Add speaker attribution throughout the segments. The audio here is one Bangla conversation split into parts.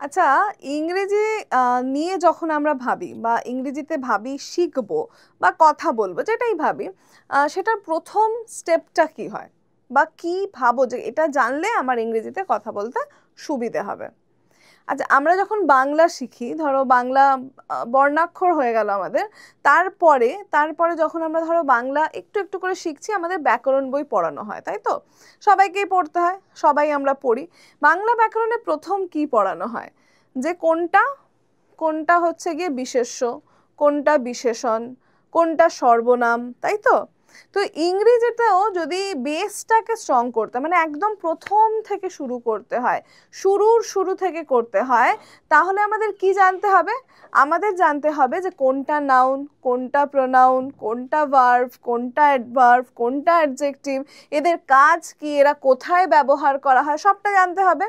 Speaker 1: আচ্ছা, ইংরেজি নিয়ে যখন আমরা ভাবি বা ইংরেজিতে ভাবি শিখবো বা কথা বলবো যেটাই ভাবি, সেটার প্রথম স্টেপটা কি হয় বা কি ভাবো যে এটা জানলে আমার ইংরেজিতে কথা বলতে সুবিধে হবে? আচ্ছা, আমরা যখন বাংলা শিখি, ধরো বাংলা বর্ণাক্ষর হয়ে গেল আমাদের, তারপরে তারপরে যখন আমরা ধরো বাংলা একটু একটু করে শিখছি, আমাদের ব্যাকরণ বই পড়ানো হয়, তাই তো? সবাইকেই পড়তে হয়, সবাই আমরা পড়ি। বাংলা ব্যাকরণে প্রথম কি পড়ানো হয়? যে কোনটা কোনটা হচ্ছে গিয়ে বিশেষ্য, কোনটা বিশেষণ, কোনটা সর্বনাম, তাই তো? তো ইংরেজিতেও যদি বেসটাকে স্ট্রং করতে, মানে একদম প্রথম থেকে শুরু করতে হয়, শুরু থেকে করতে হয়, তাহলে আমাদের কি জানতে হবে? আমাদের জানতে হবে যে কোনটা নাউন, কোনটা প্রোনাউন, কোনটা ভার্ব, কোনটা অ্যাডভার্ব, কোনটা অ্যাডজেক্টিভ, এদের কাজ কি, এরা কোথায় ব্যবহার করা হয়, সবটা জানতে হবে।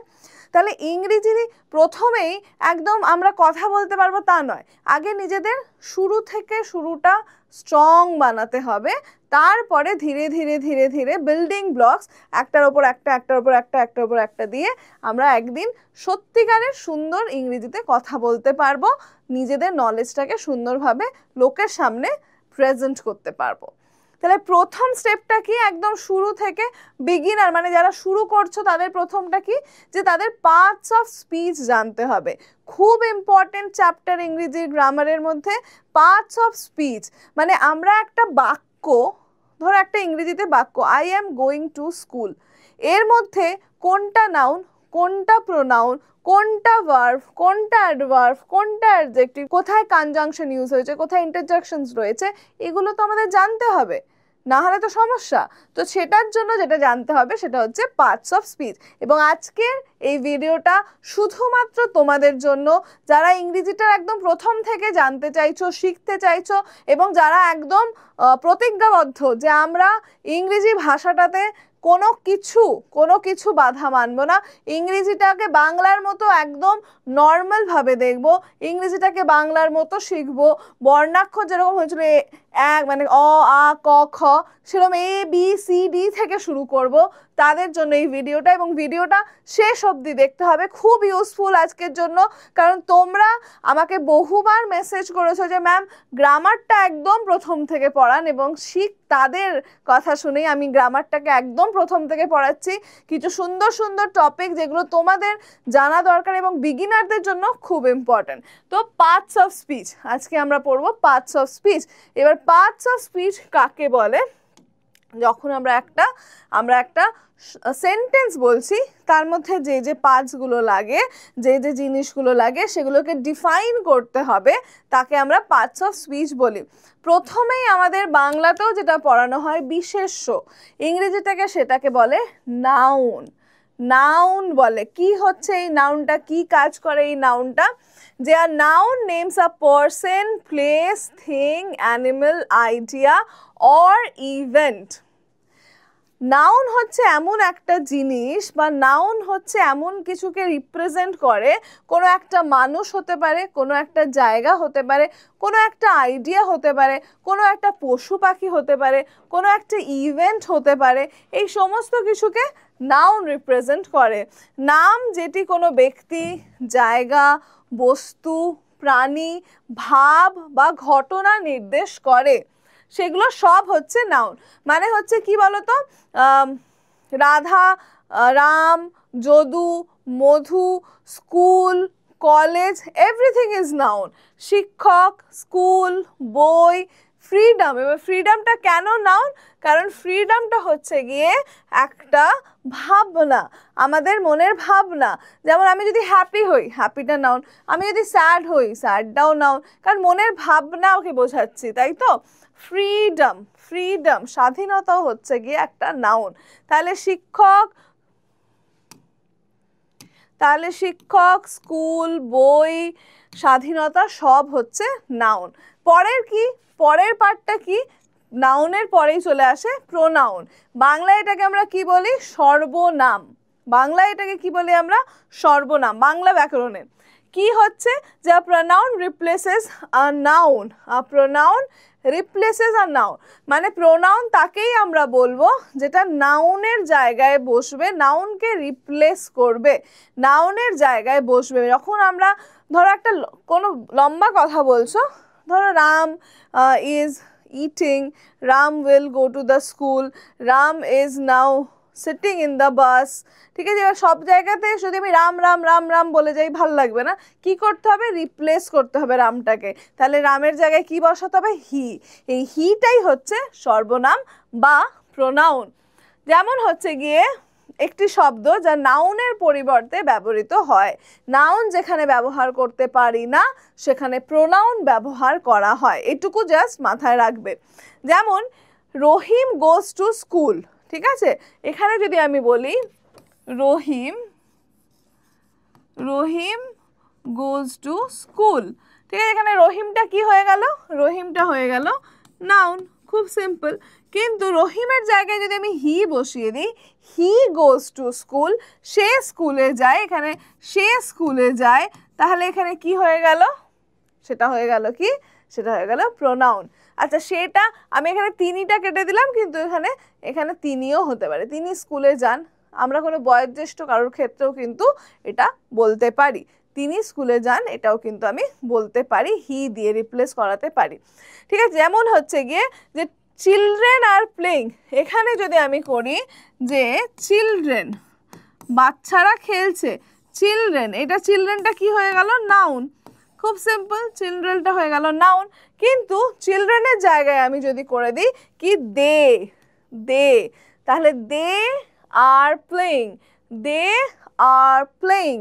Speaker 1: তাহলে ইংরেজি প্রথমেই একদম আমরা কথা বলতে পারবো তা নয়, আগে নিজেদের শুরু থেকে শুরুটা স্ট্রং বানাতে হবে, তারপরে ধীরে ধীরে ধীরে ধীরে বিল্ডিং ব্লকস একটার ওপর একটা, একটার ওপর একটা, একটার ওপর একটা দিয়ে আমরা একদিন সত্যিকারের সুন্দর ইংরেজিতে কথা বলতে পারবো, নিজেদের নলেজটাকে সুন্দরভাবে লোকের সামনে প্রেজেন্ট করতে পারবো। তাহলে প্রথম স্টেপটা কি? একদম শুরু থেকে বিগিনার, মানে যারা শুরু করছো তাদের প্রথমটা কি? যে তাদের পার্টস অফ স্পিচ জানতে হবে। খুব ইম্পর্টেন্ট চ্যাপ্টার ইংরেজির গ্রামারের মধ্যে পার্টস অফ স্পিচ। মানে আমরা একটা বাক্য, ধরো একটা ইংরেজিতে বাক্য, I am going to school, এর মধ্যে কোনটা নাউন, কোনটা প্রোনাউন, কোনটা ভার্ব, কোনটা অ্যাডভার্ব, কোনটা অ্যাডজেক্টিভ, কোথায় কনজাংশন ইউজ হয়েছে, কোথায় ইন্টারজেকশনস রয়েছে, এগুলো তো আমাদের জানতে হবে, না হলে তো সমস্যা। তো সেটার জন্য যেটা জানতে হবে সেটা হচ্ছে পার্টস অফ স্পিচ। এবং আজকের এই ভিডিওটা শুধুমাত্র তোমাদের জন্য, যারা ইংরেজিটার একদম প্রথম থেকে জানতে চাইছো, শিখতে চাইছো, এবং যারা একদম প্রতিজ্ঞাবদ্ধ যে আমরা ইংরেজি ভাষাটাতে কোনো কিছু বাধা মানবো না, ইংরেজিটাকে বাংলার মতো একদম নর্মালভাবে দেখবো, ইংরেজিটাকে বাংলার মতো শিখবো, বর্ণাক্ষর যেরকম হয়েছিল এক মানে অ আ ক খ, সেরকম এ বি সি ডি থেকে শুরু করব, তাদের জন্য এই ভিডিওটা। এবং ভিডিওটা শেষ অবধি দেখতে হবে, খুব ইউজফুল আজকের জন্য। কারণ তোমরা আমাকে বহুবার মেসেজ করেছো যে ম্যাম গ্রামারটা একদম প্রথম থেকে পড়ান, এবং তাদের কথা শুনেই আমি গ্রামারটাকে একদম প্রথম থেকে পড়াচ্ছি। কিছু সুন্দর সুন্দর টপিক যেগুলো তোমাদের জানা দরকার এবং বিগিনারদের জন্য খুব ইম্পর্টেন্ট। তো পার্টস অফ স্পিচ আজকে আমরা পড়বো, পার্টস অফ স্পিচ। এবার পার্টস অফ স্পিচ কাকে বলে? যখন আমরা একটা সেন্টেন্স বলছি, তার মধ্যে যে যে পার্টসগুলো লাগে, যে যে জিনিসগুলো লাগে, সেগুলোকে ডিফাইন করতে হবে, তাকে আমরা পার্টস অফ স্পিচ বলি। প্রথমেই আমাদের বাংলাতেও যেটা পড়ানো হয় বিশেষ্য, ইংরেজিটাকে সেটাকে বলে নাউন। নাউন বলে। কি হচ্ছে এই নাউনটা, কি কাজ করে এই নাউনটা? যে আর noun names a person, place, thing, animal, idea or event. Noun হচ্ছে এমন একটা জিনিস বা নাউন হচ্ছে এমন কিছুকে রিপ্রেজেন্ট করে, কোনো একটা মানুষ হতে পারে, কোনো একটা জায়গা হতে পারে, কোনো একটা আইডিয়া হতে পারে, কোনো একটা পশু পাখি হতে পারে, কোনো একটা ইভেন্ট হতে পারে, এই সমস্ত কিছুকে নাউন রিপ্রেজেন্ট করে। নাম যেটি কোনো ব্যক্তি, জায়গা, বস্তু, প্রাণী, ভাব বা ঘটনা নির্দেশ করে, সেগুলো সব হচ্ছে নাউন। মানে হচ্ছে কি বলতো, Radha, Ram, Jadu, Madhu, school, college, everything is noun. শিক্ষক, স্কুল, বই, ফ্রিডম। এবার ফ্রিডমটা কেন নাউন? কারণ ফ্রিডমটা হচ্ছে গিয়ে একটা ভাবনা, আমাদের মনের ভাবনা। যেমন আমি যদি হ্যাপি হই, হ্যাপিটা নাউন। আমি যদি স্যাড হই, স্যাডটাও নাউন, কারণ মনের ভাবনা ওকে বোঝাচ্ছি, তাই তো? ফ্রিডম, ফ্রিডম, স্বাধীনতাও হচ্ছে গিয়ে একটা নাউন। তাহলে শিক্ষক, স্কুল, বই, স্বাধীনতা সব হচ্ছে নাউন। পরের পার্টটা কি? নাউনের পরেই চলে আসে প্রোনাউন। বাংলায় এটাকে আমরা কি বলি? সর্বনাম। বাংলায় এটাকে কি বলি আমরা? সর্বনাম, বাংলা ব্যাকরণে। কি হচ্ছে যে pronoun replaces a noun, pronoun replaces a noun, মানে প্রোনাউন তাকেই আমরা বলবো যেটা নাউনের জায়গায় বসবে, নাউনকে রিপ্লেস করবে, নাউনের জায়গায় বসবে। যখন আমরা ধরো একটা কোনো লম্বা কথা বলছো, ধরো Ram is eating, Ram will go to the school, Ram is now sitting in the bus, ঠিক আছে? এবার সব জায়গাতে যদি আমি রাম রাম রাম রাম বলে যাই ভাল লাগবে না, কি করতে হবে? রিপ্লেস করতে হবে রামটাকে। তাহলে রামের জায়গায় কি বসাতে হবে? হি। এই হিটাই হচ্ছে সর্বনাম বা প্রোনাউন। যেমন হচ্ছে গিয়ে একটি শব্দ যা নাউনের পরিবর্তে ব্যবহৃত হয়, নাউন যেখানে ব্যবহার করতে পারি না সেখানে প্রোনাউন ব্যবহার করা হয়, এটুকু জাস্ট মাথায় রাখবে। যেমন রহিম গোজ টু স্কুল, ঠিক আছে? এখানে যদি আমি বলি রহিম গোজ টু স্কুল, ঠিক আছে? এখানে রহিমটা কি হয়ে গেল? রহিমটা হয়ে গেল নাউন, খুব সিম্পল। কিন্তু রহিমের জায়গায় যদি আমি হি বসিয়ে দিই, হি গোজ টু স্কুল, সে স্কুলে যায়, এখানে সে স্কুলে যায়, তাহলে এখানে কি হয়ে গেল? সেটা হয়ে গেল কি? সেটা হয়ে গেল প্রোনাউন। আচ্ছা, সেটা আমি এখানে তিনিটা কেটে দিলাম, কিন্তু এখানে তিনিও হতে পারে, তিনি স্কুলে যান। আমরা কোনো বয়োজ্যেষ্ঠ কারোর ক্ষেত্রেও কিন্তু এটা বলতে পারি, তিনি স্কুলে যান, এটাও কিন্তু আমি বলতে পারি, হি দিয়ে রিপ্লেস করাতে পারি, ঠিক আছে? যেমন হচ্ছে গিয়ে যে চিলড্রেন আর প্লেইং, এখানে যদি আমি করি যে চিলড্রেন, বাচ্চারা খেলছে, চিলড্রেন, এটা চিলড্রেনটা কি হয়ে গেল? নাউন, খুব সিম্পল, চিলড্রেনটা হয়ে গেল নাউন। কিন্তু চিলড্রেনের জায়গায় আমি যদি করে দিই কি দে, তাহলে দে are playing, they are playing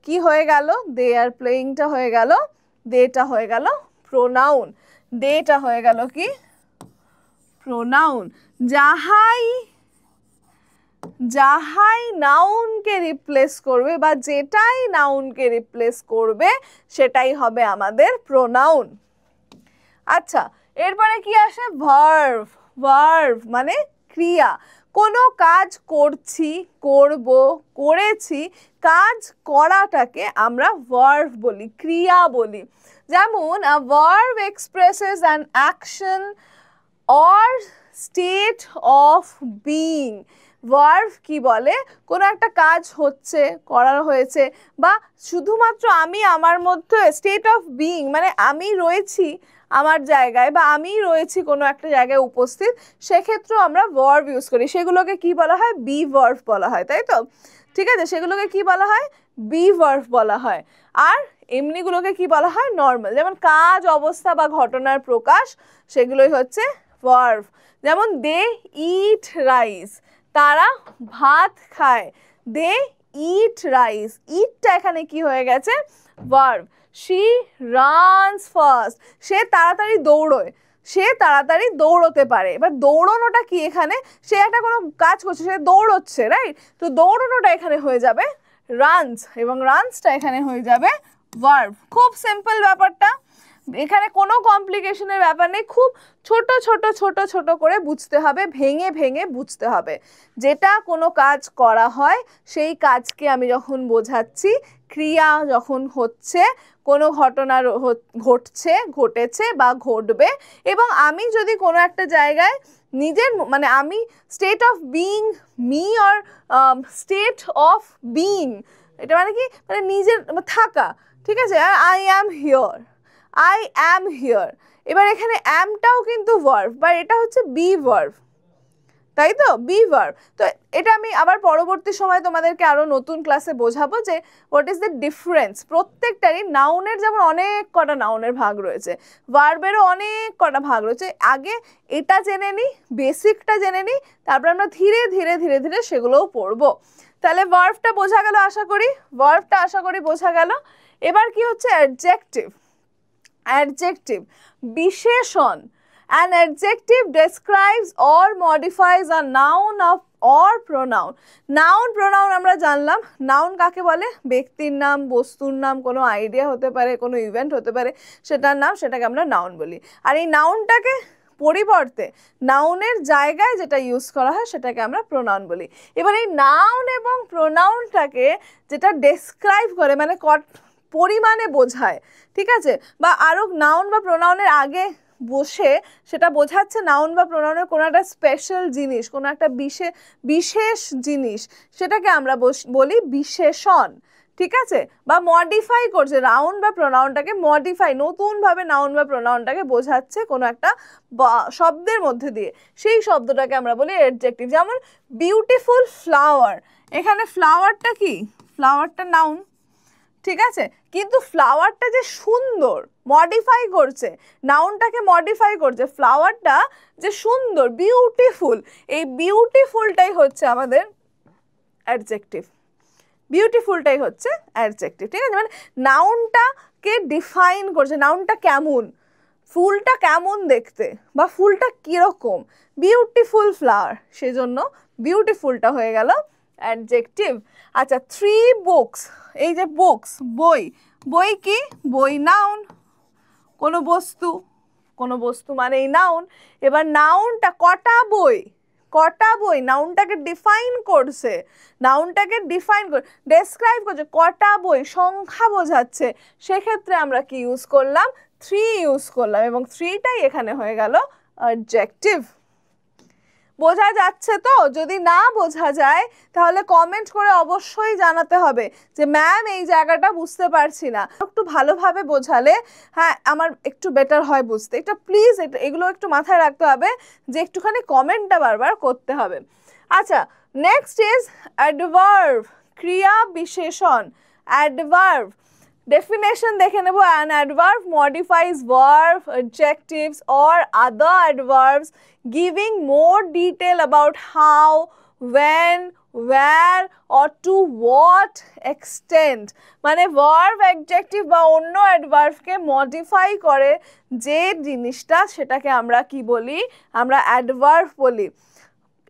Speaker 1: কি হয়ে গেল? দে আর প্লেইংটা হয়ে গেল, দেটা হয়ে গেল প্রোনাউন, দেটা হয়ে গেল কি? প্রোনাউন। যাহাই নাউনকে রিপ্লেস করবে বা যেটাই নাউনকে রিপ্লেস করবে সেটাই হবে আমাদের প্রোনাউন। আচ্ছা, এরপরে কি আসে? ভার্ব। ভার্ব মানে ক্রিয়া, কোনো কাজ করছি, করব, করেছি, কাজ করাটাকে আমরা ভার্ব বলি, ক্রিয়া বলি। যেমন আ verb expresses an action or state of being. Verb কি বলে? কোনো একটা কাজ হচ্ছে, করা হয়েছে, বা শুধুমাত্র আমি আমার মধ্যে স্টেট অফ বিইং মানে আমি রয়েছি আমার জায়গায়, বা আমি রয়েছি কোনো একটা জায়গায় উপস্থিত, সেক্ষেত্রেও আমরা ভার্ব ইউজ করি। সেগুলোকে কি বলা হয়? বি ভার্ব বলা হয়, তাই তো? ঠিক আছে, সেগুলোকে কি বলা হয়? বি ভার্ব বলা হয়। আর এমনিগুলোকে কি বলা হয়? নর্মাল। যেমন কাজ, অবস্থা বা ঘটনার প্রকাশ, সেগুলোই হচ্ছে ভার্ব। যেমন দে ইট রাইস, তারা ভাত খায়, দে ইট রাইস, ইটটা এখানে কি হয়ে গেছে? ভার্ব। শি রানস ফাস্ট, সে তাড়াতাড়ি দৌড়োয়, সে তাড়াতাড়ি দৌড়তে পারে। এবার দৌড়ানোটা কি? এখানে সে একটা কোনো কাজ করছে, সে দৌড়চ্ছে, রাইট? তো দৌড়ানোটা এখানে হয়ে যাবে রানস, এবং রানসটা এখানে হয়ে যাবে ভার্ব। খুব সিম্পল ব্যাপারটা, এখানে কোনো কমপ্লিকেশনের ব্যাপার নেই, খুব ছোট ছোট ছোট ছোট করে বুঝতে হবে, ভেঙে ভেঙে বুঝতে হবে। যেটা কোনো কাজ করা হয় সেই কাজকে আমি যখন বোঝাচ্ছি, ক্রিয়া যখন হচ্ছে, কোনো ঘটনা ঘটছে, ঘটেছে বা ঘটবে, এবং আমি যদি কোনো একটা জায়গায় নিজের মানে আমি state of being, me or state of being, এটা মানে কি? মানে নিজের থাকা, ঠিক আছে? I am here, I am here. এবার এখানে অ্যামটাও কিন্তু ভার্ব, বা এটা হচ্ছে বি ভার্ব, তাই তো? Be verb. তো এটা আমি আবার পরবর্তী সময় তোমাদেরকে আরও নতুন ক্লাসে বোঝাবো যে হোয়াট ইজ দ্য ডিফারেন্স। প্রত্যেকটারই নাউনের যেমন অনেক কটা নাউনের ভাগ রয়েছে, ভার্বেরও অনেক কটা ভাগ রয়েছে। আগে এটা জেনে নিই, বেসিকটা জেনে নিই, তারপর আমরা ধীরে ধীরে ধীরে ধীরে সেগুলোও পড়বো। তাহলে ভার্বটা বোঝা গেল আশা করি, ভার্বটা আশা করি বোঝা গেল। এবার কি হচ্ছে? অ্যাডজেক্টিভ। অ্যাডজেক্টিভ বিশেষণ। An adjective describes or modifies a noun of or pronoun. Noun pronoun আমরা জানলাম। নাউন কাকে বলে? ব্যক্তির নাম, বস্তুর নাম, কোনো আইডিয়া হতে পারে, কোনো ইভেন্ট হতে পারে, সেটার নাম, সেটাকে আমরা নাউন বলি। আর এই নাউনটাকে পরিবর্তে নাউনের জায়গায় যেটা ইউজ করা হয় সেটাকে আমরা প্রোনাউন বলি। এবার এই নাউন এবং প্রোনাউনটাকে যেটা ডেসক্রাইব করে, মানে পরিমাণে বোঝায়, ঠিক আছে? বা আরও নাউন বা প্রোনাউনের আগে বসে সেটা বোঝাচ্ছে নাউন বা প্রোনাউনের কোনো একটা স্পেশাল জিনিস, কোনো একটা বিশেষ জিনিস, সেটাকে আমরা বলি বিশেষণ, ঠিক আছে? বা মডিফাই করছে নাউন বা প্রোনাউনটাকে, মডিফাই নতুনভাবে নাউন বা প্রোনাউনটাকে বোঝাচ্ছে কোনো একটা শব্দের মধ্যে দিয়ে, সেই শব্দটাকে আমরা বলি অ্যাডজেক্টিভ। যেমন বিউটিফুল ফ্লাওয়ার, এখানে ফ্লাওয়ারটা কি? ফ্লাওয়ারটা নাউন, ঠিক আছে? কিন্তু ফ্লাওয়ারটা যে সুন্দর, মডিফাই করছে, নাউনটাকে মডিফাই করছে, ফ্লাওয়ারটা যে সুন্দর, বিউটিফুল, এই বিউটিফুলটাই হচ্ছে আমাদের অ্যাডজেক্টিভ, বিউটিফুলটাই হচ্ছে অ্যাডজেক্টিভ, ঠিক আছে? মানে নাউনটাকে ডিফাইন করছে, নাউনটা কেমন, ফুলটা কেমন দেখতে, বা ফুলটা কীরকম, বিউটিফুল ফ্লাওয়ার, সেজন্য বিউটিফুলটা হয়ে গেল অ্যাডজেক্টিভ। আচ্ছা, 3 বুকস, এই যে বুকস বই, বই কি? বই নাউন, কোনো বস্তু মানেই নাউন। এবার নাউনটা কটা বই, কটা বই, নাউনটাকে ডিফাইন করছে, নাউনটাকে ডিফাইন করে ডেসক্রাইব করছে, কটা বই, সংখ্যা বোঝাচ্ছে, সেক্ষেত্রে আমরা কি ইউজ করলাম? 3 ইউজ করলাম, এবং 3টাই এখানে হয়ে গেল অ্যাডজেক্টিভ। বোঝা যাচ্ছে তো? যদি না বোঝা যায় তাহলে কমেন্ট করে অবশ্যই জানাতে হবে যে ম্যাম এই জায়গাটা বুঝতে পারছি না, একটু ভালোভাবে বোঝালে হ্যাঁ আমার একটু বেটার হয় বুঝতে। এটা প্লিজ এগুলো একটু মাথায় রাখতে হবে যে একটুখানি কমেন্টটা বারবার করতে হবে। আচ্ছা, নেক্সট ইজ অ্যাডভার্ব, ক্রিয়া বিশেষণ। অ্যাডভার্ব definition দেখে নেব। an adverb modifies verb, adjectives or other adverbs giving more detail about how, when, where or to what extent। মানে verb, adjective বা অন্য adverb কে modify করে যে জিনিসটা, সেটাকে আমরা কি বলি? আমরা adverb বলি।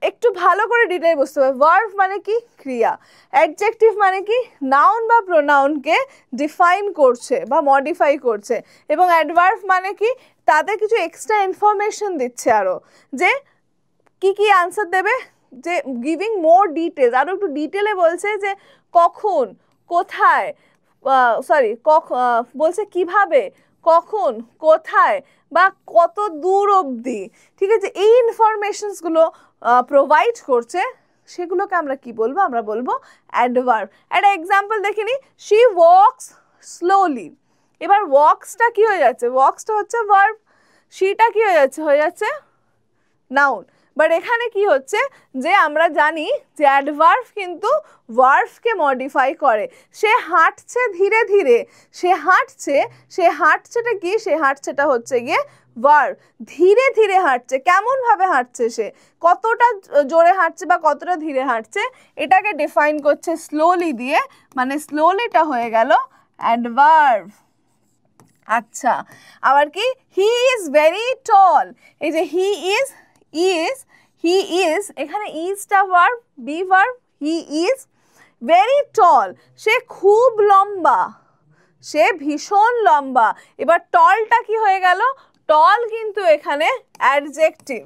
Speaker 1: একটু ভালো করে ডিটেইল বুঝতে হবে। ভার্ব মানে কি? ক্রিয়া। অ্যাডজেক্টিভ মানে কি? নাউন বা প্রোনাউনকে ডিফাইন করছে বা মডিফাই করছে। এবং অ্যাডভার্ব মানে কি? তাদের কিছু এক্সট্রা ইনফরমেশন দিচ্ছে আরও, যে কি কি আনসার দেবে, যে গিভিং মোর ডিটেলস, আরও একটু ডিটেলে বলছে যে কখন, কোথায়, বলছে কিভাবে, কখন, কোথায় বা কত দূর অবধি, ঠিক আছে? এই ইনফরমেশনসগুলো প্রোভাইড করছে, সেগুলোকে আমরা কি বলবো? আমরা বলবো অ্যাডভার্ব। একটা এক্সাম্পল দেখে নিই, শি ওয়াকস স্লোলি। এবার ওয়াকসটা কি হয়ে যাচ্ছে? ওয়াকসটা হচ্ছে ভার্ব, শিটা কি হয়ে যাচ্ছে? হয়ে যাচ্ছে নাউন। বাট এখানে কি হচ্ছে যে আমরা জানি যে অ্যাডভার্ব কিন্তু ভার্বকে মডিফাই করে। সে হাঁটছে ধীরে ধীরে, সে হাঁটছেটা কি? সে হাঁটছেটা হচ্ছে গিয়ে ভার্ব। ধীরে ধীরে হাঁটছে, কেমনভাবে হাঁটছে, সে কতটা জোরে হাঁটছে বা কতটা ধীরে হাঁটছে, এটাকে ডিফাইন করছে স্লোলি দিয়ে, মানে স্লোলিটা হয়ে গেল অ্যাডভার্ব। আচ্ছা, আবার কি? হি ইজ ভেরি টল, এই যে হি ইজ এখানে ইজটা verb, be verb, he is very tall, সে খুব লম্বা, সে ভীষণ লম্বা। এবার টলটা কি হয়ে গেল? টল কিন্তু এখানে অ্যাডজেক্টিভ,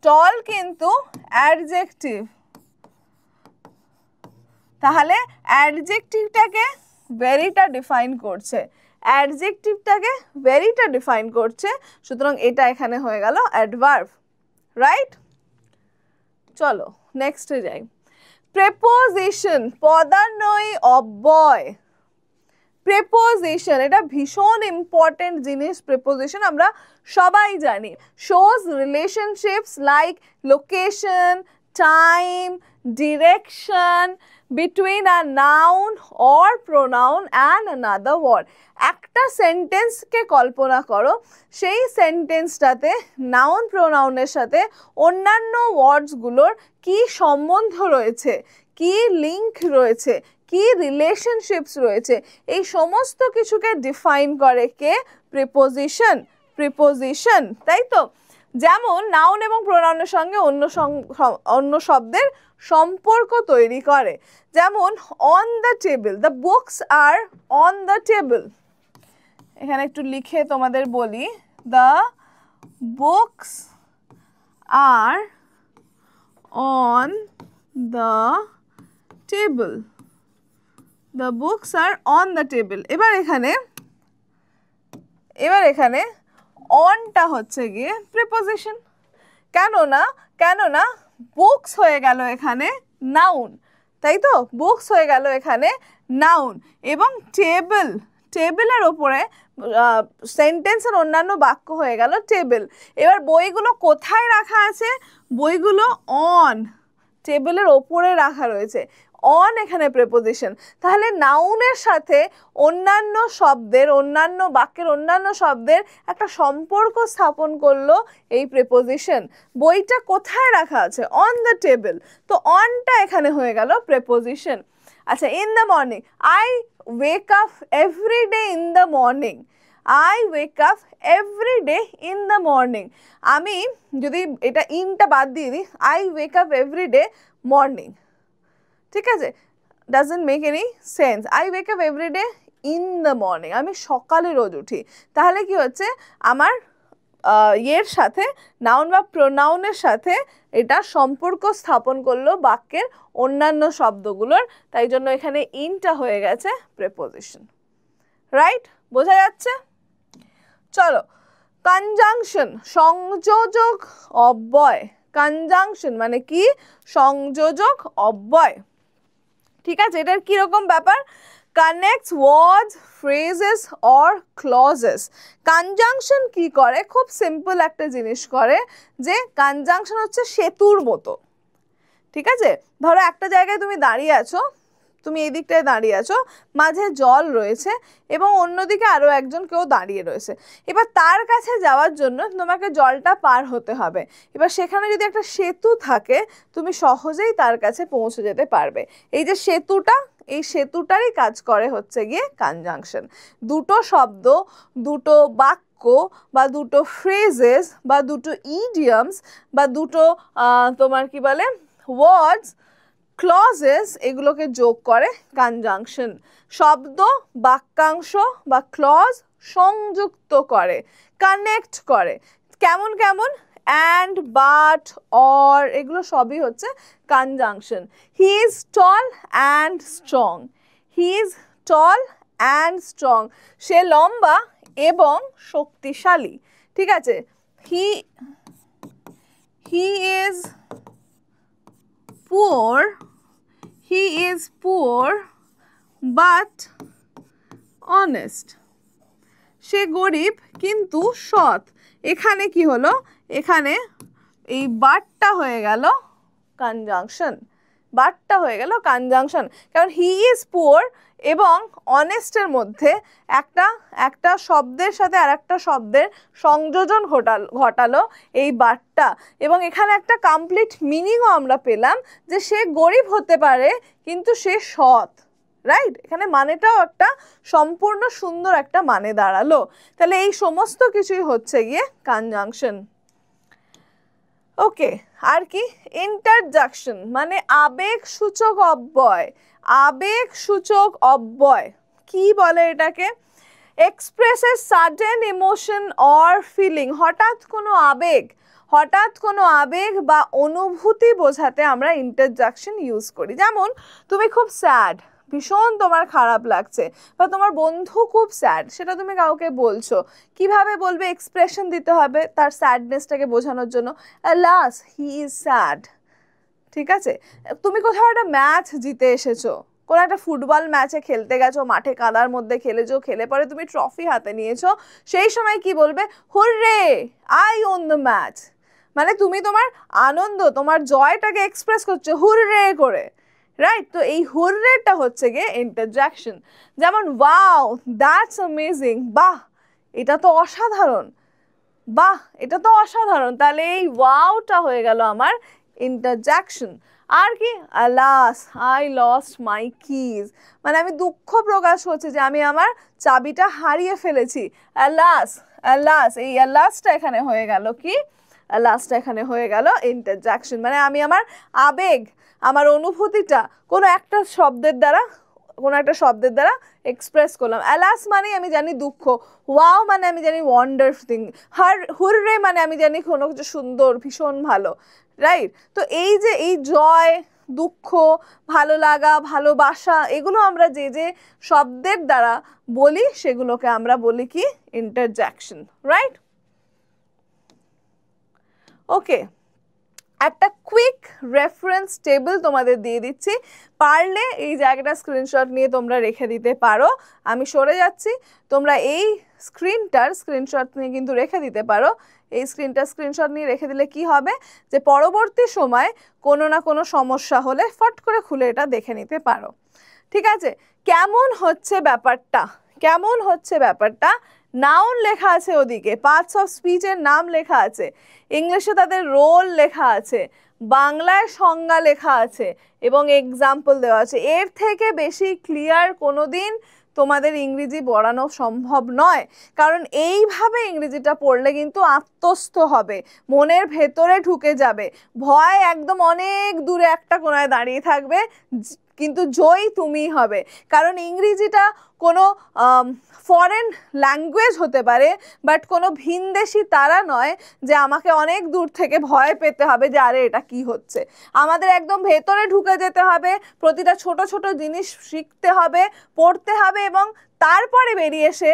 Speaker 1: টল কিন্তু অ্যাডজেক্টিভ। তাহলে অ্যাডজেক্টিভটাকে ভেরিটা ডিফাইন করছে, অ্যাডজেক্টিভটাকে ভেরিটা ডিফাইন করছে, সুতরাং এটা এখানে হয়ে গেল অ্যাডভার্ব, রাইট? চলো নেক্সটে যাই। প্রেপোজিশন, পদান্বয়ী অব্যয়। প্রেপোজিশন এটা ভীষণ ইম্পর্টেন্ট জিনিস। প্রেপোজিশন আমরা সবাই জানি, shows relationships like location, time, direction between a noun or pronoun and another word। একটা সেন্টেন্সকে কল্পনা করো, সেই সেন্টেন্সটাতে নাউন প্রোনাউনের সাথে অন্যান্য ওয়ার্ডসগুলোর কি সম্বন্ধ রয়েছে, কি লিঙ্ক রয়েছে, কি রিলেশনশিপস রয়েছে, এই সমস্ত কিছুকে ডিফাইন করে কে? প্রিপোজিশন। প্রিপোজিশন, তাই তো? যেমন নাউন এবং প্রোনাউনের সঙ্গে অন্য শব্দের সম্পর্ক তৈরি করে। যেমন on the table, the books are on the table. এখানে একটু লিখে তোমাদের বলি, the books are on the table. The books are on the table. এবার এখানে অনটা হচ্ছে গিয়ে প্রিপোজিশন। কেননা বুকস হয়ে গেল এখানে নাউন, তাই তো? বুকস হয়ে গেল এখানে নাউন, এবং টেবিলের ওপরে সেন্টেন্সের অন্যান্য বাক্য হয়ে গেল টেবিল। এবার বইগুলো কোথায় রাখা আছে? বইগুলো অন, টেবিলের ওপরে রাখা রয়েছে। অন এখানে প্রেপোজিশন। তাহলে নাউনের সাথে অন্যান্য বাক্যের অন্যান্য শব্দের একটা সম্পর্ক স্থাপন করলো এই প্রেপোজিশন। বইটা কোথায় রাখা আছে? On the table. তো অনটা এখানে হয়ে গেল প্রেপোজিশন। আচ্ছা, in the morning, I wake up every day in the morning. I wake up every day in the morning. আমি যদি এটা ইনটা বাদ দিয়ে দিই, I wake up every day morning, ঠিক আছে? doesn't make any sense. I wake up every day in the morning. আমি সকালে রোজ উঠি। তাহলে কি হচ্ছে, আমার এর সাথে নাউন বা প্রোনাউনের সাথে এটা সম্পর্ক স্থাপন করলো বাক্যের অন্যান্য শব্দগুলোর, তাই জন্য এখানে ইনটা হয়ে গেছে প্রেপোজিশন। রাইট? বোঝা যাচ্ছে? চলো, কনজাংশন, সংযোজক অব্যয়। কনজাংশন মানে কি? সংযোজক অব্যয়। ঠিক আছে, এটার কিরকম ব্যাপার? Connects words, phrases or clauses. Conjunction কি করে? খুব সিম্পল একটা জিনিস করে, যে কনজাংশন হচ্ছে সেতুর মতো। ঠিক আছে, ধরো একটা জায়গায় তুমি দাঁড়িয়ে আছো, তুমি এই দিকটায় দাঁড়িয়ে আছো, মাঝে জল রয়েছে এবং অন্যদিকে আরও একজন কেউ দাঁড়িয়ে রয়েছে। এবার তার কাছে যাওয়ার জন্য তোমাকে জলটা পার হতে হবে। এবার সেখানে যদি একটা সেতু থাকে, তুমি সহজেই তার কাছে পৌঁছে যেতে পারবে। এই যে সেতুটা, এই সেতুটারই কাজ করে হচ্ছে গিয়ে কনজাংশন। দুটো শব্দ, দুটো বাক্য বা দুটো ফ্রেজেস বা দুটো ইডিয়মস বা দুটো তোমার কি বলে ওয়ার্ডস, ক্লজেস, এগুলোকে যোগ করে কনজাংশন। শব্দ, বাক্যাংশ বা ক্লজ সংযুক্ত করে, কানেক্ট করে। কেমন কেমন? অ্যান্ড, বাট, অর, এগুলো সবই হচ্ছে conjunction. He is tall and strong. He is tall and strong. সে লম্বা এবং শক্তিশালী। ঠিক আছে, he is poor, he is poor but honest. সে গরিব কিন্তু সৎ। এখানে কি হলো? এখানে এই বাটটা হয়ে গেল কনজাংশন। বাটটা হয়ে গেল কনজাংশন, কারণ হি ইজ পুয়ার এবং অনেস্টের মধ্যে একটা শব্দের সাথে আর একটা শব্দের সংযোজন ঘটালো এই বাটটা, এবং এখানে একটা কমপ্লিট মিনিংও আমরা পেলাম, যে সে গরিব হতে পারে কিন্তু সে সৎ। রাইট? এখানে মানেটাও একটা সম্পূর্ণ সুন্দর একটা মানে দাঁড়ালো। তাহলে এই সমস্ত কিছুই হচ্ছে গিয়ে কনজাংশন। ওকে, আর কি? ইন্টারজাকশন মানে আবেগসূচক অব্যয়। আবেগসূচক অব্যয় কি বলে এটাকে? Expresses sudden emotion or feeling. হঠাৎ কোনো আবেগ বা অনুভূতি বোঝাতে আমরা ইন্টারজাকশন ইউজ করি। যেমন তুমি খুব স্যাড, ভীষণ তোমার খারাপ লাগছে, বা তোমার বন্ধু খুব স্যাড, সেটা তুমি কাউকে বলছো, কিভাবে বলবে? এক্সপ্রেশন দিতে হবে তার স্যাডনেসটাকে বোঝানোর জন্য। আলাস, হি ইজ স্যাড। ঠিক আছে, তুমি কোথাও একটা ম্যাচ জিতে এসেছো, কোনো একটা ফুটবল ম্যাচে খেলতে গেছো, মাঠে কাদার মধ্যে খেলেছো, খেলে পরে তুমি ট্রফি হাতে নিয়েছো, সেই সময় কি বলবে? Hurray, I won the match. মানে তুমি তোমার আনন্দ, তোমার জয়টাকে এক্সপ্রেস করছো হুররে করে। রাইট? তো এই হুররেটা হচ্ছে গিয়ে ইন্টারজাকশন। যেমন ওয়াও, দ্যাটস অ্যামেজিং, বাহ এটা তো অসাধারণ, বাহ এটা তো অসাধারণ। তাহলে এই ওয়াওটা হয়ে গেল আমার ইন্টারজাকশন। আর কি? আলাস, আই লস্ট মাই কিজ, মানে আমি দুঃখ প্রকাশ করছি যে আমি আমার চাবিটা হারিয়ে ফেলেছি। আলাস, এই আলাসটা এখানে হয়ে গেল কি? আলাসটা এখানে হয়ে গেল ইন্টারজাকশন। মানে আমি আমার আবেগ, আমার অনুভূতিটা কোনো একটা শব্দের দ্বারা এক্সপ্রেস করলাম। অ্যালাস মানে আমি জানি দুঃখ, ওয়াও মানে আমি জানি ওয়ান্ডারফুল, হুররে মানে আমি জানি কোনো কিছু সুন্দর, ভীষণ ভালো। রাইট? তো এই যে এই জয় দুঃখ, ভালো লাগা, ভালোবাসা, এগুলো আমরা যে যে শব্দের দ্বারা বলি সেগুলোকে আমরা বলি কি ইন্টারজ্যাকশন, রাইট? ওকে, একটা কুইক রেফারেন্স টেবিল তোমাদের দিয়ে দিচ্ছি, পারলে এই জায়গাটা স্ক্রিনশট নিয়ে তোমরা রেখে দিতে পারো। আমি সরে যাচ্ছি, তোমরা এই স্ক্রিনশট নিয়ে কিন্তু রেখে দিতে পারো। এই স্ক্রিনশট নিয়ে রেখে দিলে কি হবে যে পরবর্তী সময় কোনো না কোনো সমস্যা হলে ফট করে খুলে এটা দেখে নিতে পারো। ঠিক আছে, কেমন হচ্ছে ব্যাপারটা? নাউন লেখা আছে ওদিকে, পার্টস অফ স্পিচের নাম লেখা আছে, ইংলিশে তাদের রোল লেখা আছে, বাংলায় সংজ্ঞা লেখা আছে এবং এক্সাম্পল দেওয়া আছে। এর থেকে বেশি ক্লিয়ার কোনোদিন তোমাদের ইংরেজি পড়ানো সম্ভব নয়, কারণ এইভাবে ইংরেজিটা পড়লে কিন্তু আত্মস্থ হবে, মনের ভেতরে ঢুকে যাবে, ভয় একদম অনেক দূরে একটা কোণায় দাঁড়িয়ে থাকবে, কিন্তু জয়ী তুমিই হবে। কারণ ইংরেজিটা কোনো ফরেন ল্যাঙ্গুয়েজ হতে পারে, বাট কোনো ভিনদেশি তারা নয় যে আমাকে অনেক দূর থেকে ভয় পেতে হবে যে আরে এটা কি হচ্ছে। আমাদের একদম ভেতরে ঢুকে যেতে হবে, প্রতিটা ছোট ছোট জিনিস শিখতে হবে, পড়তে হবে এবং তারপরে বেরিয়ে এসে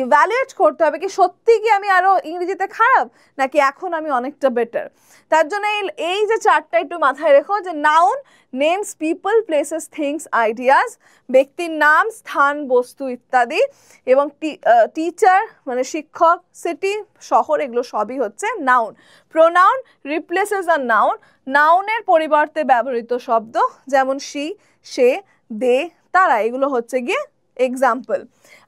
Speaker 1: ইভ্যালুয়েট করতে হবে কি সত্যি কি আমি আরও ইংরেজিতে খারাপ নাকি এখন আমি অনেকটা বেটার। তার জন্য এই যে চারটা একটু মাথায় রেখো, যে noun names people, places, things, ideas, ব্যক্তির নাম, স্থান, বস্তু ইত্যাদি, এবং টিচার মানে শিক্ষক, সিটি শহর, এগুলো সবই হচ্ছে noun. Pronoun replaces a noun, নাউনের পরিবর্তে ব্যবহৃত শব্দ যেমন শি, সে, দে, তারা, এগুলো হচ্ছে গিয়ে এক্সাম্পল।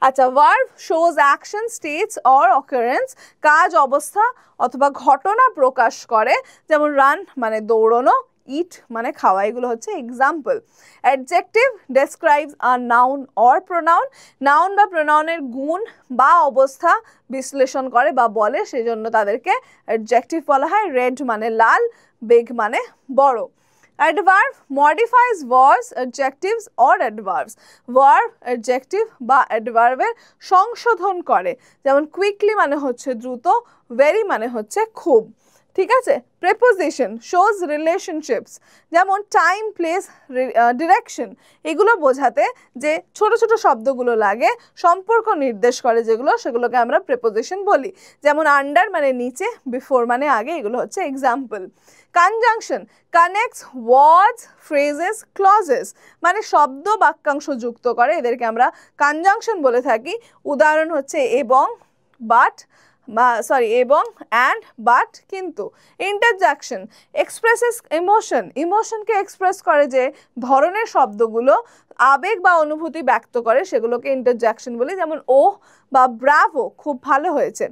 Speaker 1: আচ্ছা, verb shows action, states or occurrence, কাজ, অবস্থা অথবা ঘটনা প্রকাশ করে, যেমন রান মানে দৌড়নো, ইট মানে খাওয়া, এগুলো হচ্ছে example. Adjective describes a noun or pronoun, noun বা প্রোনাউনের গুণ বা অবস্থা বিশ্লেষণ করে বা বলে, সেজন্য তাদেরকে অ্যাডজেক্টিভ বলা হয়। রেড মানে লাল, বিগ মানে বড়। Adverb modifies words, adjectives or adverbs, verb adjective বা অ্যাডভার্বের সংশোধন করে, যেমন কুইকলি মানে হচ্ছে দ্রুত, ভেরি মানে হচ্ছে খুব। ঠিক আছে, প্রেপোজিশন শোজ রিলেশনশিপস, যেমন টাইম, প্লেস, ডিরেকশন, এগুলো বোঝাতে যে ছোট ছোট শব্দগুলো লাগে, সম্পর্ক নির্দেশ করে যেগুলো, সেগুলোকে আমরা প্রেপোজিশন বলি, যেমন আন্ডার মানে নিচে, বিফোর মানে আগে, এগুলো হচ্ছে এক্সাম্পল। কনজাংশন কানেক্টস ওয়ার্ডস, ফ্রেজেস, ক্লজেস, মানে শব্দ বাক্যাংশ যুক্ত করে, এদেরকে আমরা কনজাংশন বলে থাকি। উদাহরণ হচ্ছে এবং, বাট, এবং, অ্যান্ড, বাট, কিন্তু। ইন্টারজ্যাকশন এক্সপ্রেসেস ইমোশন, ইমোশনকে এক্সপ্রেস করে যে ধরনের শব্দগুলো আবেগ বা অনুভূতি ব্যক্ত করে, সেগুলোকে ইন্টারজ্যাকশন বলি, যেমন ও বা ব্রাভো, খুব ভালো হয়েছে।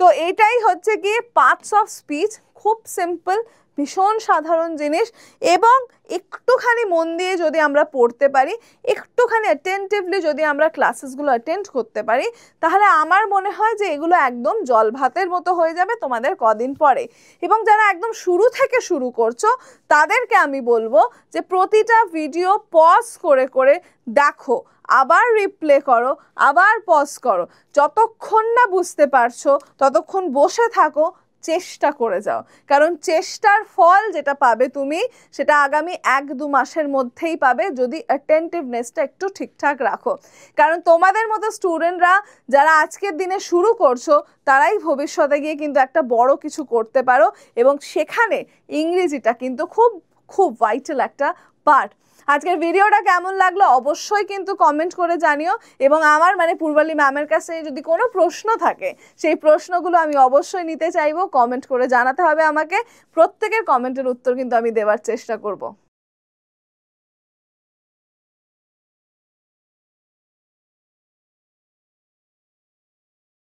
Speaker 1: তো এটাই হচ্ছে গিয়ে পার্টস অফ স্পিচ, খুব সিম্পল, ভীষণ সাধারণ জিনিস, এবং একটুখানি মন দিয়ে যদি আমরা পড়তে পারি, একটুখানি অ্যাটেন্টিভলি যদি আমরা ক্লাসেসগুলো অ্যাটেন্ড করতে পারি, তাহলে আমার মনে হয় যে এগুলো একদম জল ভাতের মতো হয়ে যাবে তোমাদের কদিন পরে। এবং যারা একদম শুরু থেকে শুরু করছো তাদেরকে আমি বলবো যে প্রতিটা ভিডিও পজ করে করে দেখো, আবার রিপ্লে করো, আবার পজ করো, যতক্ষণ না বুঝতে পারছো ততক্ষণ বসে থাকো, চেষ্টা করে যাও, কারণ চেষ্টার ফল যেটা পাবে তুমি সেটা আগামী 1-2 মাসের মধ্যেই পাবে, যদি অ্যাটেন্টিভনেসটা একটু ঠিকঠাক রাখো। কারণ তোমাদের মতো স্টুডেন্টরা যারা আজকের দিনে শুরু করছো তারাই ভবিষ্যতে গিয়ে কিন্তু একটা বড় কিছু করতে পারো, এবং সেখানে ইংরেজিটা কিন্তু খুব খুব ভাইটাল একটা পার্ট। আজকের ভিডিওটা কেমন লাগলো অবশ্যই কিন্তু কমেন্ট করে জানিও, এবং আমার মানে পূর্বালী ম্যামের কাছে যদি কোনো প্রশ্ন থাকে সেই প্রশ্নগুলো আমি অবশ্যই নিতে চাইবো, কমেন্ট করে জানাতে হবে আমাকে, প্রত্যেকের কমেন্টের উত্তর কিন্তু আমি দেওয়ার চেষ্টা করব।